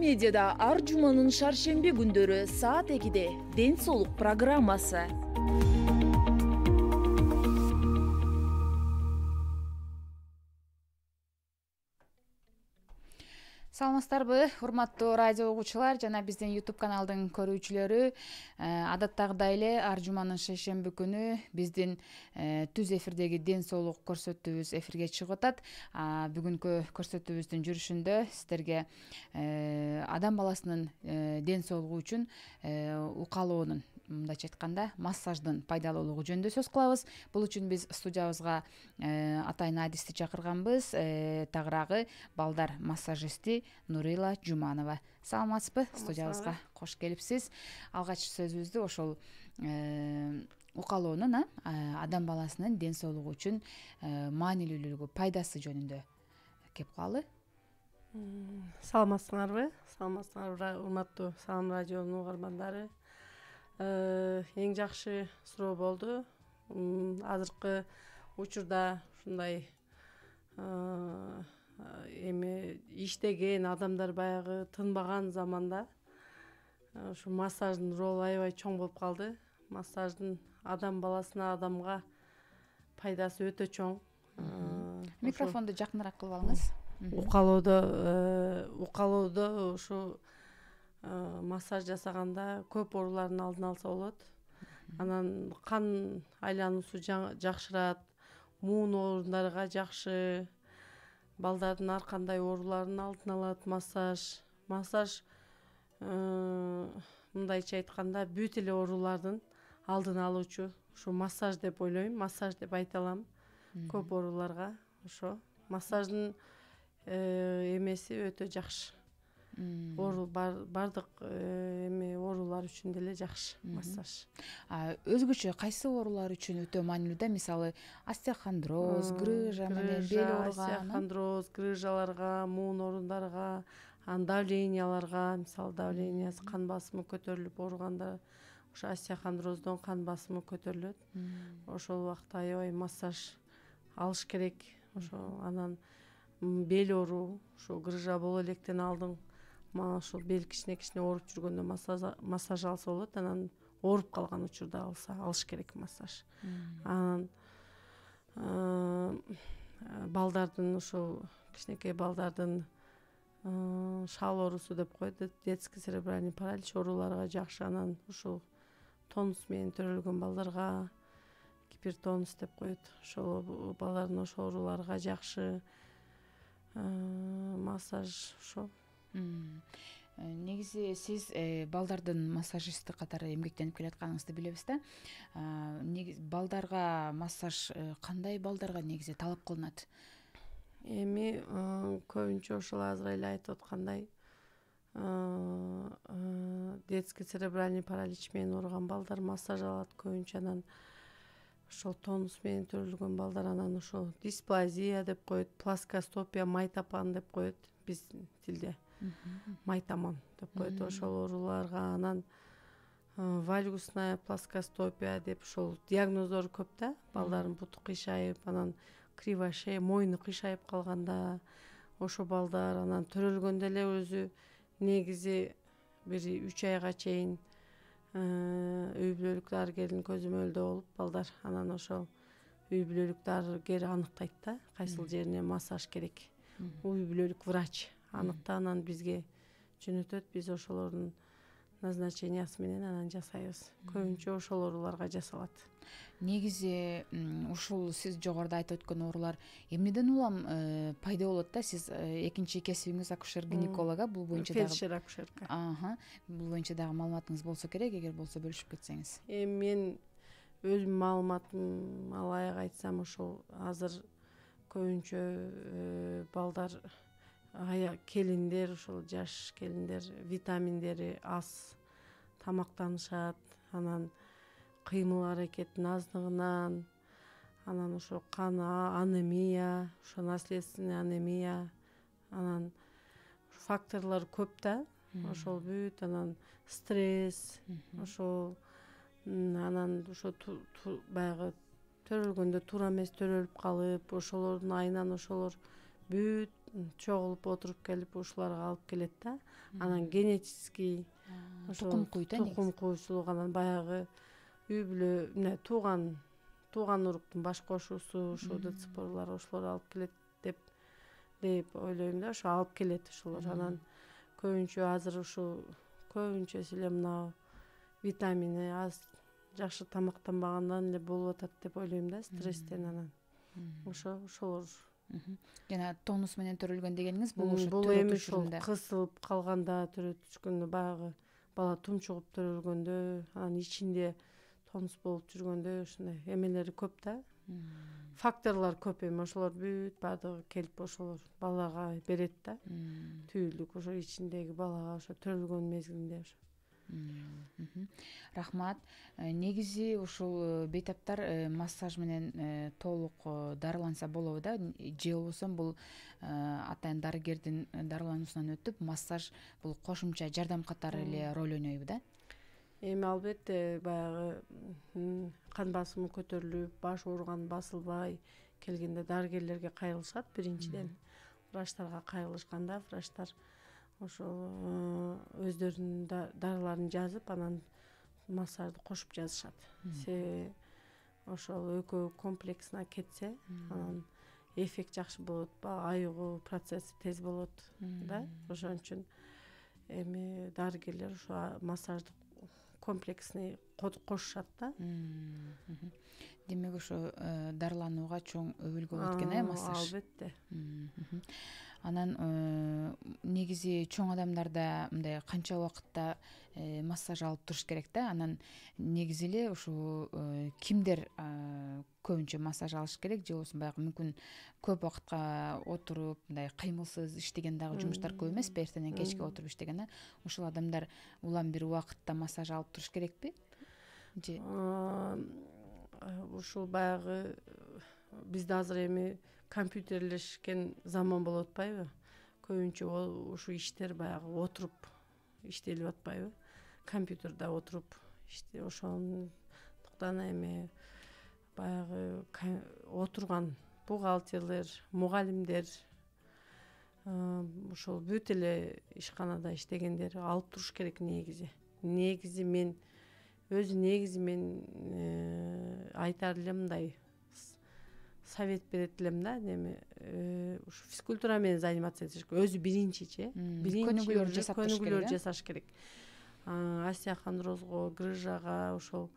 медиада ар жуманын шаршемби күндөрү саат 2-де ден соолук программасы. Саламатсыздарбы, урматтуу радио угуучулар жана биздин YouTube каналдын көрүүчүлөрү. Адаттагыдай эле ар жуманын шейшемби күнү биздин түз эфирдеги ден соолук көрсөтүүбүз эфирге чыгып атат. Бүгүнкү көрсөтүүбүздүн жүрүшүндө сиздерге адам баласынын ден соолугу үчүн укалоонун, мындайча айтканда, массаждын пайдалуулугу жөнүндө сөз кылабыз. Бул үчүн биз студиябызга атайын адисти чакырганбыз. Тагыраагы балдар массажисти Нурила Жуманова. Саламатсызбы? Студиябызга кош келипсиз. Алгач сөзүбүздү ошол укалоонун адам баласынын ден соолугу үчүн маанилүүлүгү, пайдасы жөнүндө кеп калалы. Саламатсыңарбы? Саламатсыңарбы, урматтуу Салам радионун угармандары. Эң жакшы суроо болду. Азыркы учурда ушундай эми иштеген адамдар баягы тынбаган заманда ушу массаждын ролу аябай чоң болуп калды. Массаждын адам баласына, адамга пайдасы өтө чоң. Микрофонду жакыныраак кылып алыңыз. Укалоодо ушу массаж жасаганда көп оорулардын алдын алса болот. Анан кан айлануусу жакшырат, муун оорундарга жакшы, балдардын ар кандай ооруларын алдын алат массаж. Массаж мындайча айтканда бүт эле оорулардын алдын алуучу. Ушу массаж деп ойлойм, массаж деп айта алам. Көп ооруларга ошо массаждын эмеси өтө жакшы. Бардык оорулар үчүн деле жакшы массаж. Өзгөчө кайсы оорулар үчүн өтө маанилүү да? Мисалы, остеохондроз, грыжа менен бел ооруган. Остеохондроз, грыжаларга, муун оорундарга, давленияларга, мисалы давлениясы, кан басымы көтөрүлүп ооруганда, ошо остеохондроздон кан басымы көтөрүлөт. Ошол убакта аябай массаж алыш керек. Ошо анан бел оору, ошо грыжа боло электен алдын ошол бел кичине ооруп жүргөндө массаж алса болот. Анан ооруп калган учурда алыш керек массаж. Анан балдардын, ошо кичинекей балдардын шал оорусу деп коет, детский церебральный паралич ооруларга жакшы. Анан ушул тонус менен төрөлгөн балдарга гипертонус деп коет. Ошол балдардын ошол ооруларга жакшы массаж ошо. Негизи сиз балдардын массажисти катары эмгектенип келатканыңызды билебиз да. Негизи балдарга массаж кандай балдарга негизи талап кылынат? Эми көбүнчө ошол азыр эле айтып аткандай детский церебральный паралич менен ооруган балдар массаж алат көбүнчө. Анан ошол тонус менен төрөлгөн балдар, анан ошол дисплазия деп коет, плоскостопия, майтапан деп коет биздин тилде. Майтаман деп коет ошол ооруларга. Анан вальгусная плоскостопия деп ошол диагноздор көп да. Балдардын буту кыйшайып, анан кривошея, мойну кыйшайып калганда ошо балдар. Анан төрөлгөндө эле өзү негизи бир 3 айга чейин үй бүлөлүк дарыгердин көзөмөлүндө болуп балдар. Анан ошол үй бүлөлүк дарыгер аныктайт да кайсыл жерине массаж керек. Үй бүлөлүк врач аныкта, анан бизге жөнөтөт. Биз ошолордун назначениясы менен анан жасайбыз. Көбүнчө ошол ооруларга жасалат. Негизи ушул сиз жогоруда айтып өткөн оорулар эмнеден улам пайда болот да? Сиз экинчи кесибиңиз акушер-гинеколог, бул боюнча дагы фельдшер-акушерка. Бул боюнча дагы маалыматыңыз болсо керек, эгер болсо бөлүшүп кетсеңиз. Мен өзүм маалыматым алайык айтсам, ошол азыр көбүнчө балдар, келиндер, ошол жаш келиндер витаминдери аз тамактанышат. Анан кыймыл аракеттин аздыгынан, анан ошо кан анемия, ошо наследственный анемия, анан факторлор көп да. Ошол бүт, анан стресс, ошол анан ошо баягы төрөлгөндө туура эмес төрөлүп калып, ошолордун айынан ошолор бүт чогулуп отуруп келип ушуларга алып келет да. Анан генетический тукум куйт, тукум куйчулук, анан баягы үй бүлө мына тууган уруктун баш кошуусу ушул децпорлар ошолор алып келет деп ойлойм да. Ошо алып келет ушулар. Анан көбүнчө азыр ушул көбүнчөсү эле мына витамини аз, жакшы тамактанбагандан эле болуп атат деп ойлойм да, стресстен. Анан ошолор жана тонус менен төрөлгөн дегениңиз бул ошо бул эми ушул кысылып калганда, төрө түшкөндө, баягы бала тумчугуп төрөлгөндө, анан ичинде тонус болуп жүргөндө ушундай эмелери көп да. Факторлор көп, эми ошолор бүт баардыгы келип ошолор балага берет да. Түйүлдүк ошо ичиндеги балага ошо төрөлгөн мезгилинде ошо. Рахмат. Негизи ушул бейтаптар массаж менен толук дарыланса болобу да, же болбосо бул атайын дарыгердин дарылануусунан өтүп массаж бул кошумча жардам катары эле роль ойнойбу да? Эми албетте баягы кан басымы көтөрүлүп, баш ооруган басылбай келгенде дарыгерлерге кайрылышат биринчиден. Врачтарга кайрылышканда врачтар ошол өздөрүнүн дарыларын жазып, анан массажды кошуп жазышат. Себеби ошол экөө комплексно кетсе, анан эффект жакшы болот, айыгуу процесси тез болот да. Ошон үчүн эми дарыгерлер ошо массажды комплексный кошушат да. Демек ошо дарыланууга чоң өбүлгө болот экен, массаж? Албетте. Анан негизи чоң адамдарда мындай канча убакытта массаж алып туруш керек да? Анан негизи эле ушу кимдер көбүнчө массаж алыш керек, же болбосо баягы мүмкүн көп убакытка отуруп, мындай кыймылсыз иштеген дагы жумуштар көп эмеспи, эртеңен кечке отуруп иштеген, ушул адамдар улам бир убакытта массаж алып туруш керекпи? Же ушул баягы бизде азыр эми компьютерлешкен заман болуп атпайбы? Көбүнчө ушу иштер баягы отуруп иштелип атпайбы? Компьютерде отуруп ошондуктан эми баягы отурган бухгалтерлер, мугалимдер, ошол бүт эле ишканада иштегендер алып туруш керек негизи. Мен айтар элем, мындай совет берет элем да, эми ушу физкультура менен заниматься этиш керек. Өзү биринчичи, көнүгүүлөр жасаш керек. Асия Хандрозго, Грыжага, ошол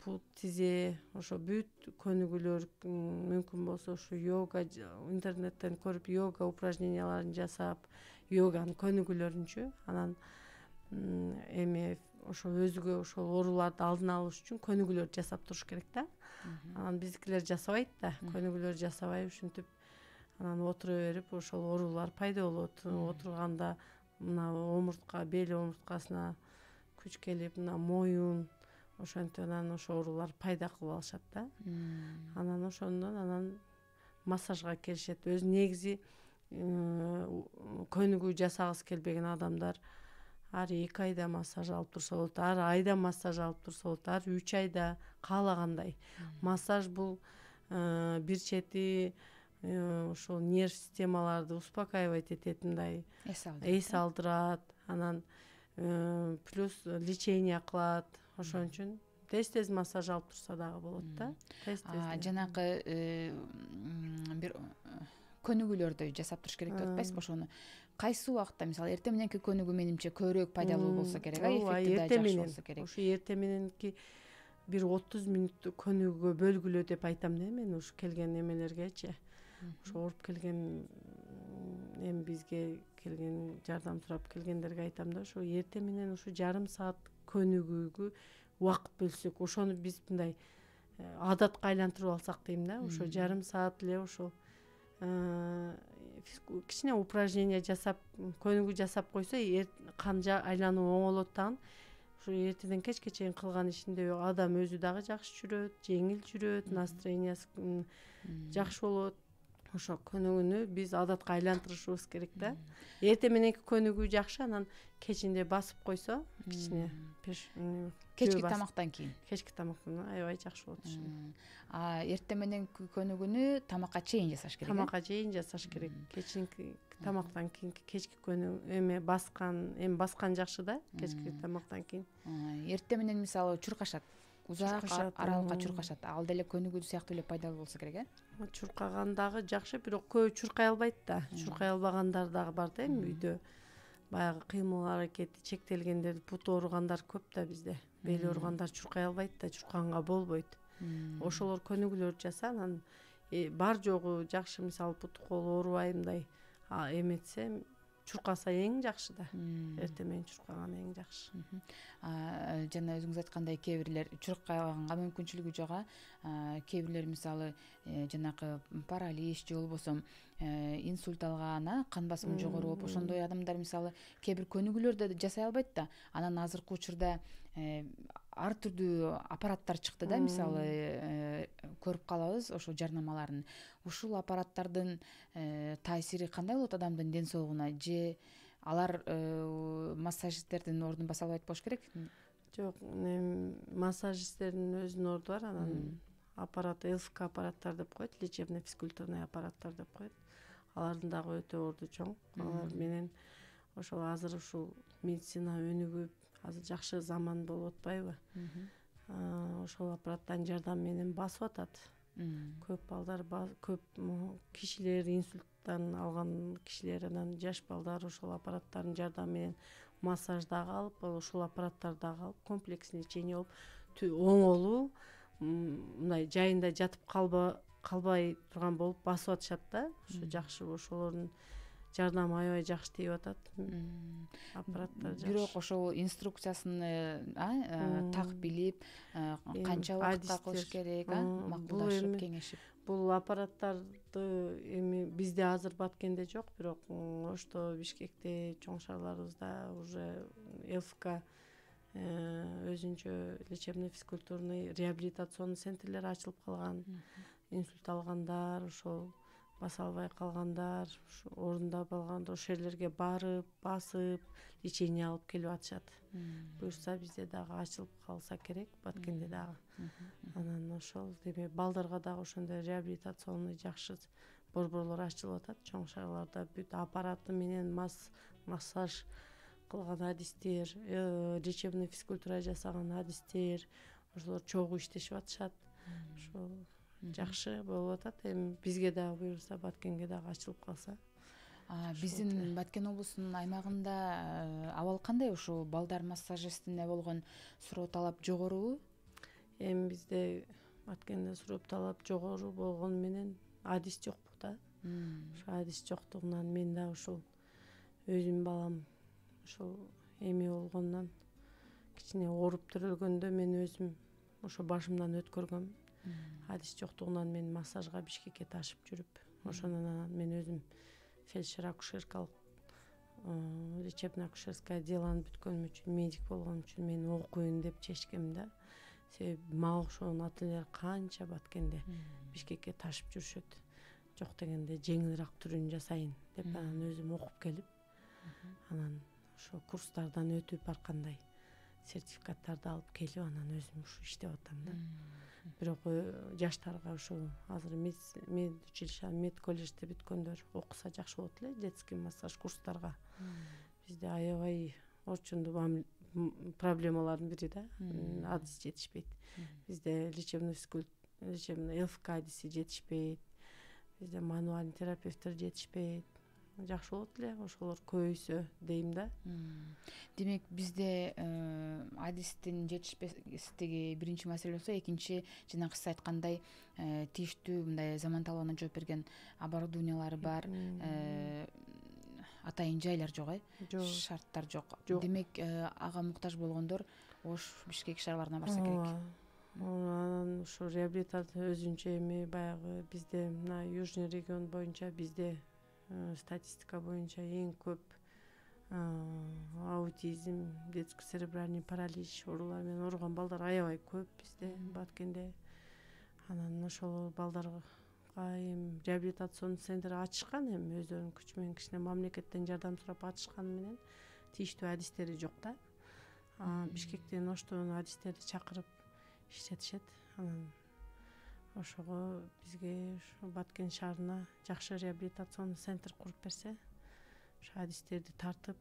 пут тизе, ошо бүт көнүгүүлөр мүмкүн болсо ушу йога, интернеттен көрүп йога упражненияларын жасап, йоганын көнүгүүлөрүнчү. Анан эми ошо өзүгө ошол ооруларды алдын алыш үчүн көнүгүүлөр жасап туруш керек да. Анан биздикилер жасабайт да, көнүгүүлөр жасабай ушинтип анан отура берип ошол оорулар пайда болот. Отурганда мына омуртка, бел омурткасына күч келип, мына моюн, ошентип анан ошо оорулар пайда кылып алышат да. Анан ошондон массажга келишет. Өзү негизи көнүгүү жасагысы келбеген адамдар ар 2 айда массаж алып турса болот, ар айда массаж алып турса болот, ар 3 айда, каалагандай. Массаж бул бир чети ошол нерв системаларды успокаивать этет, мындай эс алдырат, анан плюс лечение кылат. Ошон үчүн тез массаж алып турса дагы болот да. Жанакы бир көнүгүүлөрдү жасап туруш керек деп атпайсызбы? Ошону кайсы убакытта, мисалы эртең мененки көнүгүү менимче көбүрөөк пайдалуу болсо керек, эффекти да жакшы болсо керек. Ушу эртең мененки бир 30 мүнөттүк көнүгүүгө бөлгүлө деп айтам да мен ушу келген эмелергечи. Ушу ооруп келген эми бизге келген жардам сурап келгендерге айтам да, ушу эртең менен ушу жарым саат көнүгүүгө убакыт бөлсөк, ошону биз мындай адатка айлантырып алсак дейм да. Ошо жарым саат эле ошол кичине упражнение жасап, көнүгүү жасап койсо, кан айлануу оңолот дагы. Ушу эртеден кечке чейин кылган ишинде адам өзү дагы жакшы жүрөт, жеңил жүрөт, настроениясы жакшы болот. ошо көнүгүүнү биз адатка айлантырышыбыз керек да. Эртең мененки көнүгүү жакшы, анан кечинде басып койсо, кичине кечки тамактан кийин. Кечки тамактан аябай жакшы болот ушул. Эртең мененки көнүгүүнү тамакка чейин жасаш керек. Тамакка чейин жасаш керек. Кечинки тамактан кийинки кечки көнүгүү баскан жакшы да, кечки тамактан кийин. Эртең менен мисалы чуркашат. Узак аралыкка чуркашат. Ал деле көнүгүү сыяктуу эле пайдалуу болсо керек, Чуркаган дагы жакшы, бирок көбү чуркай албайт да. Чуркай албагандар дагы бар да, үйдө. Баягы кыймыл аракети чектелгендер, буту ооругандар көп да бизде. Бели ооругандар чуркай албайт да, чуркаганга болбойт. Ошолор көнүгүүлөрдү жаса, анан бар жогу жакшы, мисалы буту колу оорубайымдай эметсе, чуркаса эң жакшы да. Эртең менен чуркаган эң жакшы. Жана өзүңүз айткандай, кээ бирлер чуркаганга мүмкүнчүлүгү жок. Кээ бирлер мисалы жанакы паралич же болбосо инсульт алган, кан басымы жогору болуп, ошондой адамдар мисалы кээ бир көнүгүүлөрдү жасай албайт да. Анан азыркы учурда ар түрдүү аппараттар чыкты да, мисалы көрүп калабыз ошо жарнамаларын. Ушул аппараттардын таасири кандай болот адамдын ден соолугуна? Же алар массажисттердин ордун баса албайт болуш керек? Жок, массажисттердин өзүнүн орду бар, анан аппарат ЛФК аппараттар деп коет, лечебно-физкультурный аппараттар деп коет. Алардын дагы өтө орду чоң. Алар менен ошол азыр ушул медицина өнүгүп, азыр жакшы заман болуп атпайбы? Ошол аппараттын жардамы менен басып атат. Көп балдар, көп кишилер, инсульттан алган кишилер, анан жаш балдар ошол аппараттардын жардамы менен массаж дагы алып, ошол аппараттар дагы алып, комплексный лечение болуп, оңолуу, мындай жайында жатып калбай турган болуп басып атышат да. Ошо жакшы, ошолордун жардамы аябай жакшы тийип атат. Аппараттар жакшы. Бирок ошол инструкциясын так билип, канча убакытка кылыш керек, макулдашып, кеңешип. Бул аппараттарды эми бизде азыр Баткенде жок, бирок Ошто, Бишкекте, чоң шаарларыбызда уже ЛФК өзүнчө лечебно-физкультурный реабилитационный центрлер ачылып калган. Инсульт алгандар, ошол баса албай калгандар, орунда калгандар ошол жерлерге барып, басып, лечение алып келип атышат. Буюрса бизде дагы ачылып калса керек, Баткенде дагы. Анан ошол деме балдарга дагы ошондой реабилитационный жакшы борборлор ачылып атат. Чоң шаарларда бүт аппараты менен массаж кылган адистер, лечебный физкультура жасаган адистер, ошолор чогуу иштешип атышат. Ошол жакшы болуп атат. Эми бизге дагы буюрса Баткенге дагы ачылып калса. Биздин Баткен облусунун аймагында абал кандай? Ушул балдар массажистине болгон суроо талап жогорубу? Эми бизде Баткенде суроо талап жогору болгону менен адис жокпу да. Ошо адис жоктугунан мен дагы ушул өзүмдүн балам ошол эме болгондон кичине ооруп төрөлгөндө мен өзүм ошо башымдан өткөргөм. Адис жоктугунан мен массажга Бишкекке ташып жүрүп, ошондон мен өзүм фельдшер акушеркалык лечебно акушерское делону бүткөнүм үчүн, медик болгонум үчүн мен окуйн деп чечкем да. Себеби мага окшогон ата-энелер канча Баткенде Бишкекке ташып жүрүшөт. Жок дегенде жеңилирээк түрүн жасайын деп анан өзүм окуп келип, анан ошо курстардан өтүп ар кандай сертификаттарды алып келип, анан өзүм ушу иштеп атам да. Бирок жаштарга ушул азыр медучилище, мед колледжди бүткөндөр окуса жакшы болот эле, детский массаж курстарга. Бизде аябай орчундуу проблемалардын бири да, адис жетишпейт. Бизде лечебный ЛФК адиси жетишпейт. Бизде мануальный терапевттер жетишпейт. Жакшы болот эле, ошолор көбөйсө дейм да. Демек бизде адистин жетишпестиги биринчи маселе болсо, экинчи жанагы сиз айткандай тийиштүү мындай заман талабына жооп берген оборудованиялары бар, атайын жайлар жок, шарттар жок. Демек ага муктаж болгондор Ош, Бишкек шаарларына барса керек. Анан ушу реабилитация өзүнчө эми баягы бизде мына Южный регион боюнча бизде статистика боюнча эң көп аутизм, детский церебральный паралич оорулары менен ооруган балдар аябай көп бизде Баткенде. Анан ошол балдар эми реабилитационный центр ачышкан, эми өздөрүнүн күчү менен кичине мамлекеттен жардам сурап ачышканы менен тийиштүү адистери жок да. Бишкектен оштон адистерди чакырып иштетишет. Анан ошого бизге Баткен шаарына жакшы реабилитационный центр куруп берсе, ошо адистерди тартып,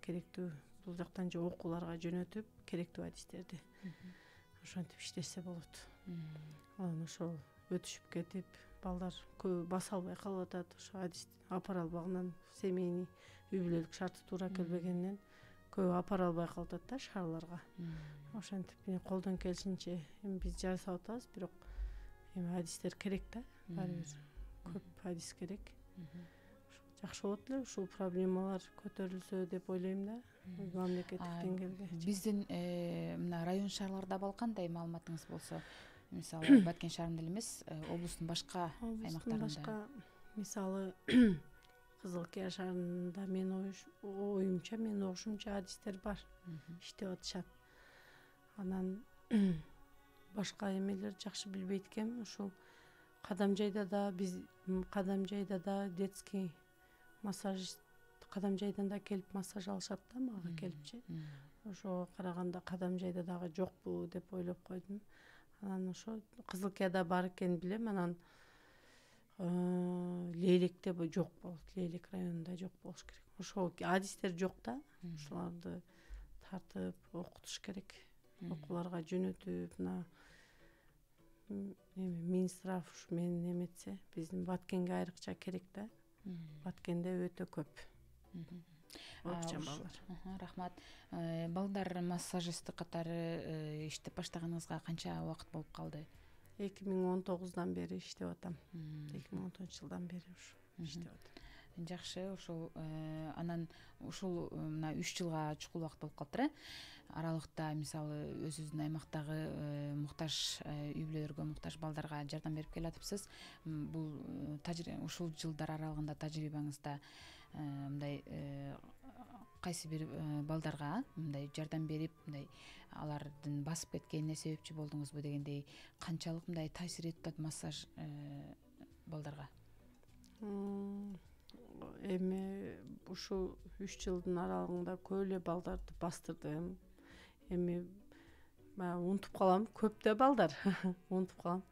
керектүү бул жактан же окууларга жөнөтүп, керектүү адистерди ошентип иштесе болот. Анан ошол өтүшүп кетип, балдар көбү баса албай калып атат. Ошо адис апара албагынан, семейный үй бүлөлүк шарты туура келбегенинен көбү апара албай калып атат да шаарларга. Ошентип колдон келишинче эми биз жасап атабыз, бирок эми адистер керек да, баары бир көп адис керек. Жакшы болот эле ушул проблемалар көтөрүлсө деп ойлойм да, мамлекеттик деңгээлде. Биздин мына район шаарларда бол кандай маалыматыңыз болсо, мисалы Баткен шаарында эле эмес, облустун башка аймактарында. Башка, мисалы Кызылкия шаарында менин оюмча, менин угушумча адистер бар, иштеп атышат. Анан башка эмелер жакшы билбейт экенм. Ушул Кадамжайда да, биз Кадамжайда да детский массаж, Кадамжайдан да келип массаж алышат да, мага келипчи. Ошого караганда Кадамжайда дагы жокпу деп ойлоп койдум. Анан ошо Кызылкияда бар экенин билем. Анан Лейлекте жок болот. Лейлек районунда жок болуш керек. Ошо адистер жок да. Ошоларды тартып окутуш керек. Окууларга жөнөтүп, мына Минздрав ушу менин эметсе, биздин Баткенге айрыкча керек да. Баткенде өтө көп. Рахмат. Балдар массажисти катары иштеп баштаганыңызга канча убакыт болуп калды? 2019-дан бери иштеп атам. 2019-жылдан бери ушу иштеп атам. Жакшы, ошол анан ушул мына 3 жылга чукул убакыт болуп калыптыр. Аралыкта мисалы өзүбүздүн аймактагы муктаж үй бүлөлөргө муктаж балдарга жардам берип келатыпсыз. Бул ушул жылдар аралыгында тажрыйбаңызда мындай кайсы бир балдарга мындай жардам берип, мындай алардын басып кеткенине себепчи болдуңузбу дегендей, канчалык мындай таасир этип атат массаж балдарга? Эми ушул 3 жылдын аралыгында көп эле балдарды бастырдым. Эми унутуп калам, көп да балдар. Унутуп калам.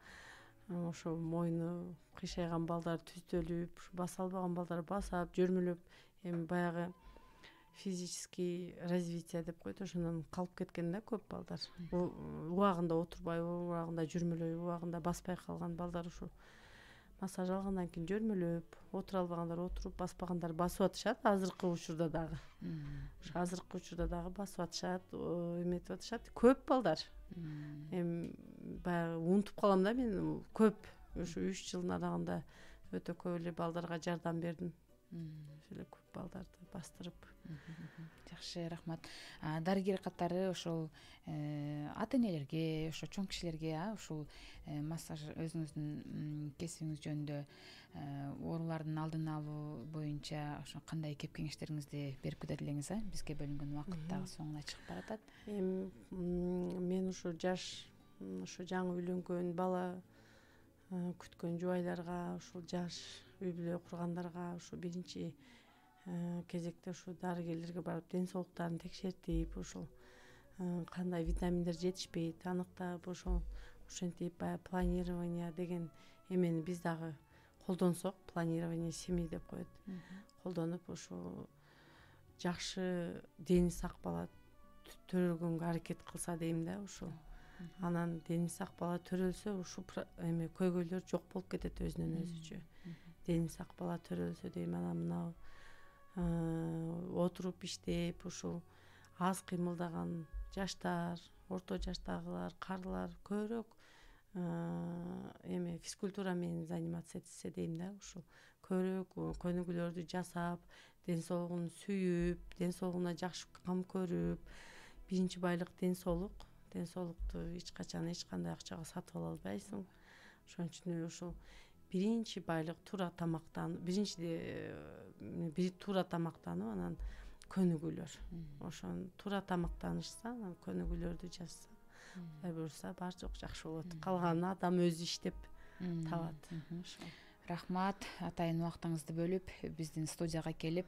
Ошо мойну кыйшайган балдар түздөлүп, баса албаган балдар басап, жөрмөлөп, эми баягы физический развитие деп коет, ошондон калып кеткен да көп балдар. Убагында отурбай, убагында жүрмөлөй, убагында баспай калган балдар ушу массаж алгандан кийин жөрмөлөп, отура албагандар отуруп, баспагандар басып атышат. Азыркы учурда дагы. Ошо азыркы учурда дагы басып атышат, эметип атышат. Көп балдар. Эми баягы унутуп калам да мен, көп. Ушу 3 жылдын аралыгында өтө көп эле балдарга жардам бердим. Ошо көп балдарды бастырып. Жакшы, рахмат. Дарыгер катары ошол ата-энелерге, ошо чоң кишилерге ушул массаж өзүңүздүн кесибиңиз жөнүндө оорулардын алдын алуу боюнча ошо кандай кеп кеңештериңизди берип кетет элеңиз? Бизге бөлүнгөн убакыт дагы соңуна чыгып баратат. Мен ушу жаш, ушу жаңы үйлөнгөн бала күткөн жубайларга, ушул жаш үй бүлө кургандарга ушу биринчи кезекте ушу дарыгерлерге барып ден соолуктарын текшертип, ушул кандай витаминдер жетишпейт аныктап, ошентип баягы планирование деген эмени биз дагы колдонсок, планирование семьи деп коет. Колдонуп ушу жакшы дени сак бала төрөлгөнгө аракет кылса дейм да, ушул. Анан дени сак бала төрөлсө, ушу эми көйгөйлөр жок болуп кетет өзүнөн өзүчө. Дени сак бала төрөлсө дейм, анан мына отуруп иштеп, ушул аз кыймылдаган жаштар, орто жаштагылар, карылар көбүрөөк эми физкультура менен заниматься этсе дейм да, ушул көбүрөөк көнүгүүлөрдү жасап, ден соолугун сүйүп, ден соолугуна жакшы кам көрүп, биринчи байлык ден соолук. Ден соолукту эч качан эч кандай акчага сатып ала албайсың. Ошон үчүн ушул биринчи байлык туура тамактан, бир туура тамактанып, анан көнүгүүлөр. Ошон туура тамактанышса, анан көнүгүүлөрдү жасса, буюрса баары жок жакшы болот. Калганын адам өзү иштеп табат. Рахмат, атайын убактыңызды бөлүп биздин студияга келип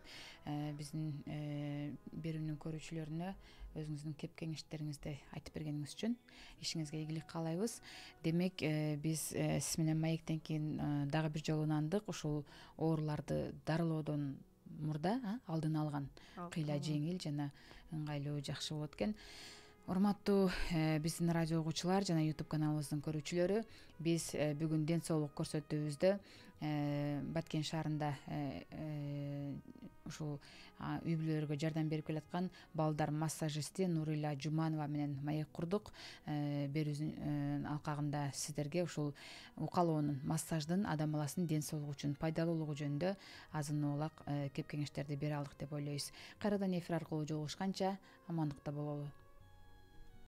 биздин берүүнүн көрүүчүлөрүнө өзүңүздүн кеп кеңештериңизди айтып бергениңиз үчүн ишиңизге ийгилик каалайбыз. Демек биз сиз менен маектен кийин дагы бир жолу ынандык, ушул ооруларды дарылоодон мурда алдын алган кыйла жеңил жана ыңгайлуу жакшы болот экен. Урматтуу биздин радио угуучулар жана YouTube каналыбыздын көрүүчүлөрү, биз бүгүн ден соолук көрсөтүүбүздө Баткен шаарында ушул үй бүлөлөргө жардам берип келаткан балдар массажисти Нурила Жуманова менен маек курдук. Берүүнүн алкагында сиздерге ушул укалоонун, массаждын адам баласынын ден соолугу үчүн пайдалуулугу жөнүндө азын оолак кеп кеңештерди бере алдык деп ойлойбуз. Кайрадан эфир аркылуу жолугушканча амандыкта бололу.